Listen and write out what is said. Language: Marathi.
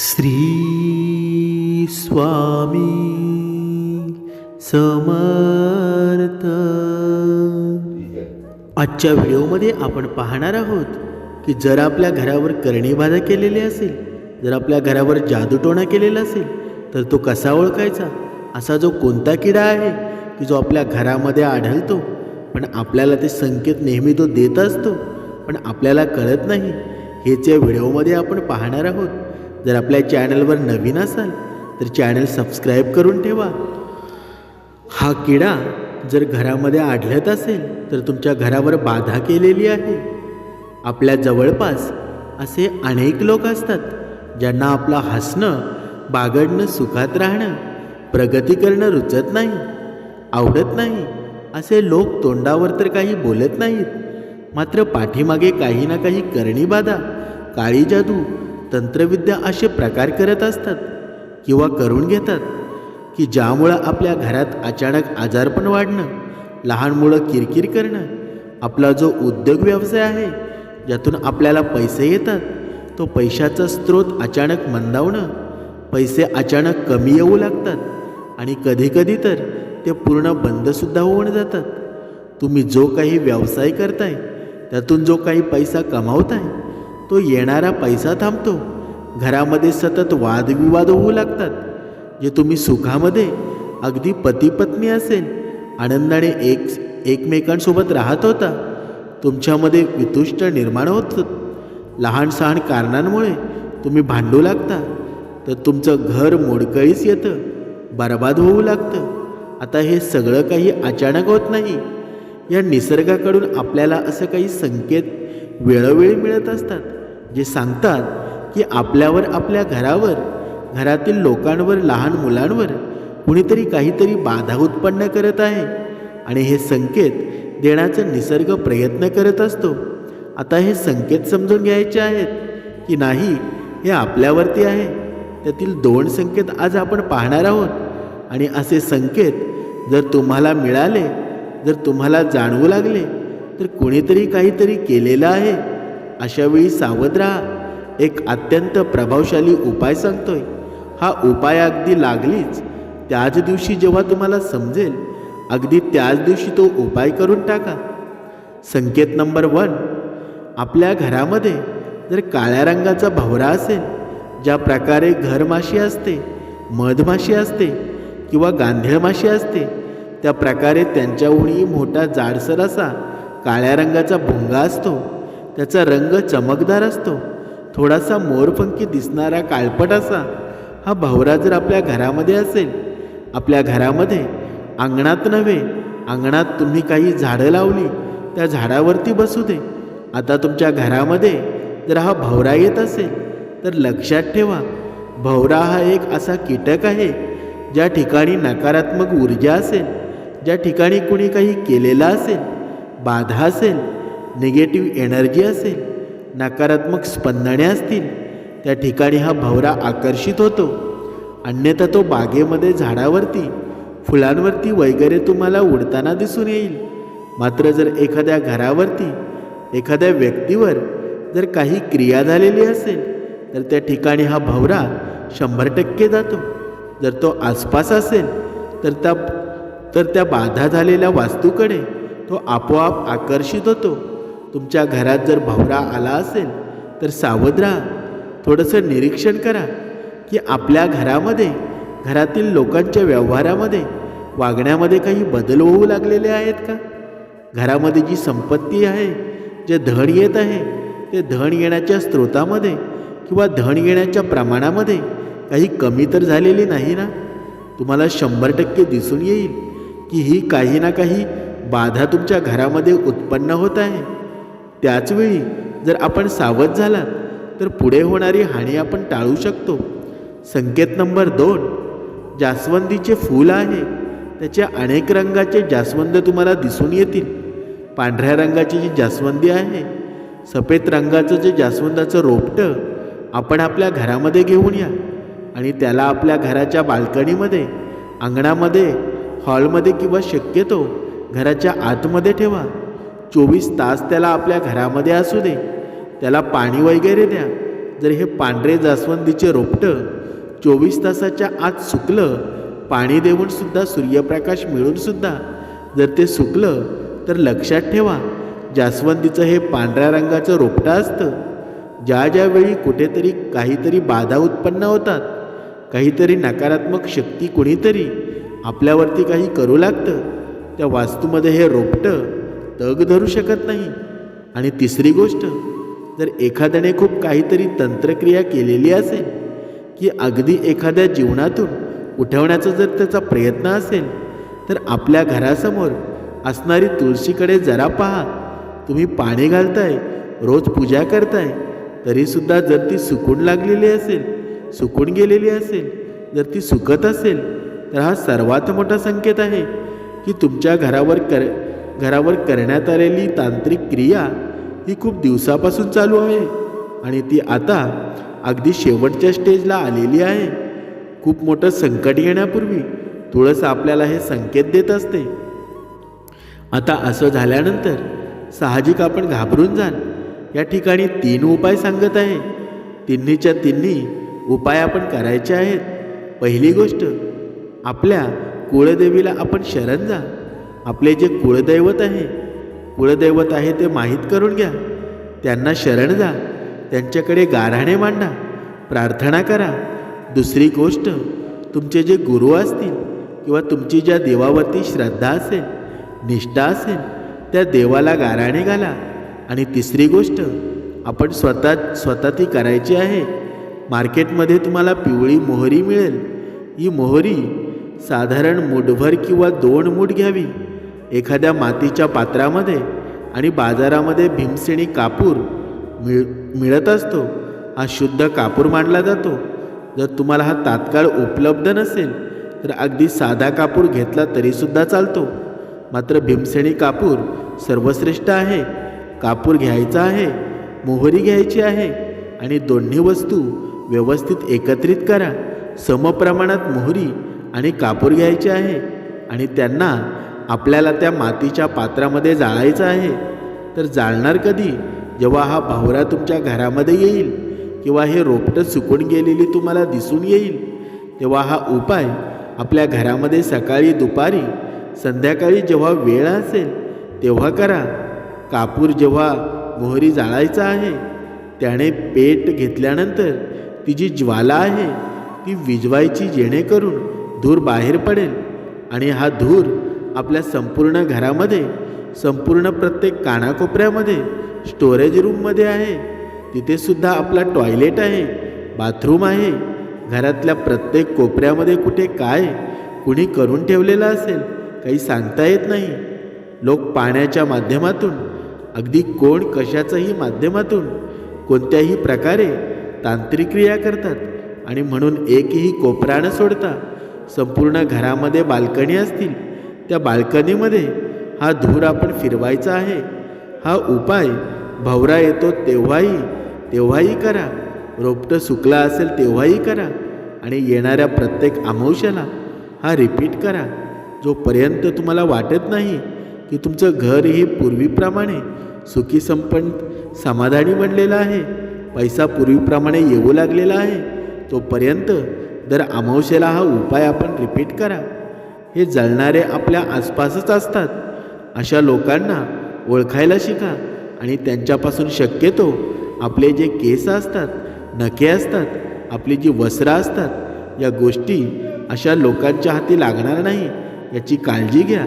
श्री स्वामी समर्थ. आजच्या व्हिडिओमध्ये आपण पाहणार आहोत की जर आपल्या घरावर करणीबाधा केलेली असेल, जर आपल्या घरावर जादूटोणा केलेला असेल तर तो कसा ओळखायचा. असा जो कोणता किडा आहे की जो आपल्या घरामध्ये आढळतो पण आपल्याला ते संकेत नेहमी तो देत असतो पण आपल्याला कळत नाही, हेच या व्हिडिओमध्ये आपण पाहणार आहोत. जर आपल्या चॅनलवर नवीन असाल तर चॅनल सबस्क्राईब करून ठेवा. हा किडा जर घरामध्ये आढळत असेल तर तुमच्या घरावर बाधा केलेली आहे. आपल्या जवळपास असे अनेक लोक असतात ज्यांना आपलं हसणं, बागडणं, सुखात राहणं, प्रगती करणं रुचत नाही, आवडत नाही. असे लोक तोंडावर तर काही बोलत नाहीत, मात्र पाठीमागे काही ना काही करणीबाधा, काळी जादू, तंत्रविद्या असे प्रकार करत असतात किंवा करून घेतात की ज्यामुळं आपल्या घरात अचानक आजारपण वाढणं, लहान मुलं किरकिर करणं, आपला जो उद्योग व्यवसाय आहे ज्यातून आपल्याला पैसे येतात तो पैशाचा स्रोत अचानक मंदावणं, पैसे अचानक कमी येऊ लागतात आणि कधीकधी तर ते पूर्ण बंदसुद्धा होऊन जातात. तुम्ही जो काही व्यवसाय करताय त्यातून जो काही पैसा कमावताय तो येणारा पैसा थांबतो. घरामध्ये सतत वादविवाद होऊ लागतात. जे तुम्ही सुखामध्ये अगदी पती पत्नी असेल आनंदाने एकमेकांसोबत राहत होता, तुमच्यामध्ये वितुष्ट निर्माण होतं. लहान सहान कारणांमुळे तुम्ही भांडू लागता तर तुमचं घर मोडकळीस येतं, बरबाद होऊ लागतं. आता हे सगळं काही अचानक होत नाही. या निसर्गाकडून आपल्याला असं काही संकेत वेळोवेळी मिळत असतात जे सांगतात की आपल्यावर, आपल्या घरावर, घरातील लोकांवर, लहान मुलांवर कुणीतरी काहीतरी बाधा उत्पन्न करत आहे आणि हे संकेत देण्याचा निसर्ग प्रयत्न करत असतो. आता हे संकेत समजून घ्यायचे आहेत की नाही हे आपल्यावरती आहे. त्यातील 2 संकेत आज आपण पाहणार आहोत आणि असे संकेत जर तुम्हाला मिळाले, जर तुम्हाला जाणवू लागले तर कोणीतरी काहीतरी केलेलं आहे. अशावेळी सावध राहा. एक अत्यंत प्रभावशाली उपाय सांगतोय. हा उपाय अगदी लागलीच त्याच दिवशी जेव्हा तुम्हाला समजेल, अगदी त्याच दिवशी तो उपाय करून टाका. संकेत नंबर 1, आपल्या घरामध्ये जर काळ्या रंगाचा भवरा असेल, ज्या प्रकारे घरमाशी असते, मधमाशी असते किंवा गांधेळ माशी असते त्या प्रकारे त्यांच्याहूनही मोठा जाडसर असा काळ्या रंगाचा भुंगा असतो. त्याचा रंग चमकदार असतो, थोडासा मोरपंखी दिसणारा काळपट असा हा भवरा जर आपल्या घरामध्ये असेल, आपल्या घरामध्ये अंगणात नव्हे, अंगणात तुम्ही काही झाडं लावली त्या झाडावरती बसू दे. आता तुमच्या घरामध्ये जर हा भवरा येत असेल तर लक्षात ठेवा, भवरा हा एक असा कीटक आहे ज्या ठिकाणी नकारात्मक ऊर्जा असेल, ज्या ठिकाणी कुणी काही केलेलं असेल, बाधा असेल, निगेटिव्ह एनर्जी असेल, नकारात्मक स्पंदने असतील, त्या ठिकाणी हा भवरा आकर्षित होतो. अन्यथा तो बागेमध्ये, झाडावरती, फुलांवरती वगैरे तुम्हाला उडताना दिसून येईल. मात्र जर एखाद्या घरावरती, एखाद्या व्यक्तीवर जर काही क्रिया झालेली असेल तर त्या ठिकाणी हा भवरा 100% जातो. जर तो आसपास असेल तर त्या बाधा झालेल्या वास्तूकडे तो आपोआप आकर्षित होतो. तुमच्या घरात जर भवरा आला असेल तर सावध राहा. थोडंसं निरीक्षण करा की आपल्या घरामध्ये, घरातील लोकांच्या व्यवहारामध्ये, वागण्यामध्ये काही बदल होऊ लागलेले आहेत का. घरामध्ये जी संपत्ती आहे, जे धन येत आहे, ते धन येण्याच्या स्रोतामध्ये किंवा धन येण्याच्या प्रमाणामध्ये काही कमी तर झालेली नाही ना. तुम्हाला 100% दिसून येईल की ही काही ना काही बाधा तुमच्या घरामध्ये उत्पन्न होत आहे. त्याचवेळी जर आपण सावध झालात तर पुढे होणारी हानी आपण टाळू शकतो. संकेत नंबर 2, जास्वंदीचे फूल आहे. त्याचे अनेक रंगाचे जास्वंद तुम्हाला दिसून येतील. पांढऱ्या रंगाची जी जास्वंदी आहे, सफेद रंगाचं जे जास्वंदाचं रोपटं आपण आपल्या घरामध्ये घेऊन या आणि त्याला आपल्या घराच्या बाल्कनीमध्ये, अंगणामध्ये, हॉलमध्ये किंवा शक्यतो घराच्या आतमध्ये ठेवा. 24 तास त्याला आपल्या घरामध्ये असू दे. त्याला पाणी वगैरे द्या. जर हे पांढरे जास्वंदीचे रोपटं 24 तासाच्या आत सुकलं, पाणी देऊनसुद्धा, सूर्यप्रकाश मिळूनसुद्धा जर ते सुकलं, तर लक्षात ठेवा, जास्वंदीचं हे पांढऱ्या रंगाचं रोपटं असतं. ज्या ज्यावेळी कुठेतरी काहीतरी बाधा उत्पन्न होतात, काहीतरी नकारात्मक शक्ती कुणीतरी आपल्यावरती काही करू लागतं, त्या वास्तूमध्ये हे रोपटं तग धरू शकत नाही. आणि तिसरी गोष्ट, जर एखाद्याने खूप काहीतरी तंत्रक्रिया केलेली असेल, की अगदी एखाद्या जीवनातून उठवण्याचा जर त्याचा प्रयत्न असेल, तर आपल्या घरासमोर असणारी तुळशीकडे जरा पहा. तुम्ही पाणी घालताय, रोज पूजा करताय, तरीसुद्धा जर ती सुकून लागलेली असेल, सुकून गेलेली असेल, जर ती सुकत असेल, तर हा सर्वात मोठा संकेत आहे की तुमच्या घरावर करण्यात आलेली तांत्रिक क्रिया ही खूप दिवसापासून चालू आहे आणि ती आता अगदी शेवटच्या स्टेजला आलेली आहे. खूप मोठं संकट येण्यापूर्वी तुळस आपल्याला हे संकेत देत असते. आता असं झाल्यानंतर साहजिक आपण घाबरून जाल. या ठिकाणी 3 उपाय सांगत आहे. तिन्हीच्या तिन्ही उपाय आपण करायचे आहेत. पहिली गोष्ट, आपल्या कुळदेवीला आपण शरण जा. आपले जे कुळदैवत आहे ते माहीत करून घ्या. त्यांना शरण जा, त्यांच्याकडे गाऱ्हाणे मांडा, प्रार्थना करा. दुसरी गोष्ट, तुमचे जे गुरु असतील किंवा तुमची ज्या देवावरती श्रद्धा असेल, निष्ठा असेल, त्या देवाला गाऱ्हाणे घाला. आणि तिसरी गोष्ट आपण स्वतः ती करायची आहे. मार्केटमध्ये तुम्हाला पिवळी मोहरी मिळेल. ही मोहरी साधारण मूठभर किंवा 2 मूठ घ्यावी एखाद्या मातीच्या पात्रामध्ये. आणि बाजारामध्ये भीमसेनी कापूर मिळत असतो. हा शुद्ध कापूर मानला जातो. जर तुम्हाला हा तात्काळ उपलब्ध नसेल तर अगदी साधा कापूर घेतला तरीसुद्धा चालतो. मात्र भीमसेनी कापूर सर्वश्रेष्ठ आहे. कापूर घ्यायचा आहे, मोहरी घ्यायची आहे आणि दोन्ही वस्तू व्यवस्थित एकत्रित करा. समप्रमाणात मोहरी आणि कापूर घ्यायचे आहे आणि त्यांना आपल्याला त्या मातीच्या पात्रामध्ये जाळायचं आहे. तर जाळणार कधी? जेव्हा हा भावरा तुमच्या घरामध्ये येईल किंवा हे रोपटं सुकून गेलेली तुम्हाला दिसून येईल, तेव्हा हा उपाय आपल्या घरामध्ये सकाळी, दुपारी, संध्याकाळी जेव्हा वेळ असेल तेव्हा करा. कापूर जेव्हा मोहरी जाळायचा आहे, त्याने पेट घेतल्यानंतर ती जी ज्वाला आहे ती विझवायची, जेणेकरून धूर बाहेर पडेल. आणि हा धूर आपल्या संपूर्ण घरामध्ये, संपूर्ण प्रत्येक कानाकोपऱ्यामध्ये, स्टोरेज रूममध्ये आहे, तिथेसुद्धा आपला टॉयलेट आहे, बाथरूम आहे, घरातल्या प्रत्येक कोपऱ्यामध्ये कुठे काय कुणी करून ठेवलेलं असेल काही सांगता येत नाही. लोक पाण्याच्या माध्यमातून, अगदी कोण कशाचंही माध्यमातून कोणत्याही प्रकारे तांत्रिक क्रिया करतात. आणि म्हणून एकही कोपरा न सोडता संपूर्ण घरामध्ये बाल्कनी असतील, त्या बाल्कनीमध्ये हा धूर आपण फिरवायचा आहे. हा उपाय भवरा येतो तेव्हाही करा, रोपटं सुकला असेल तेव्हाही करा आणि येणाऱ्या प्रत्येक अमावस्येला हा रिपीट करा. जोपर्यंत तुम्हाला वाटत नाही की तुमचं घर हे पूर्वीप्रमाणे सुखी संपन्न समाधानी बनलेलं आहे, पैसा पूर्वीप्रमाणे येऊ लागलेला आहे, तोपर्यंत दर अमावस्येला हा उपाय आपण रिपीट करा. हे जळणारे आपल्या आसपासच असतात. अशा लोकांना ओळखायला शिका आणि त्यांच्यापासून शक्यतो आपले जे केस असतात, नखे असतात, आपली जी वस्त्र असतात, या गोष्टी अशा लोकांच्या हाती लागणार नाही याची काळजी घ्या.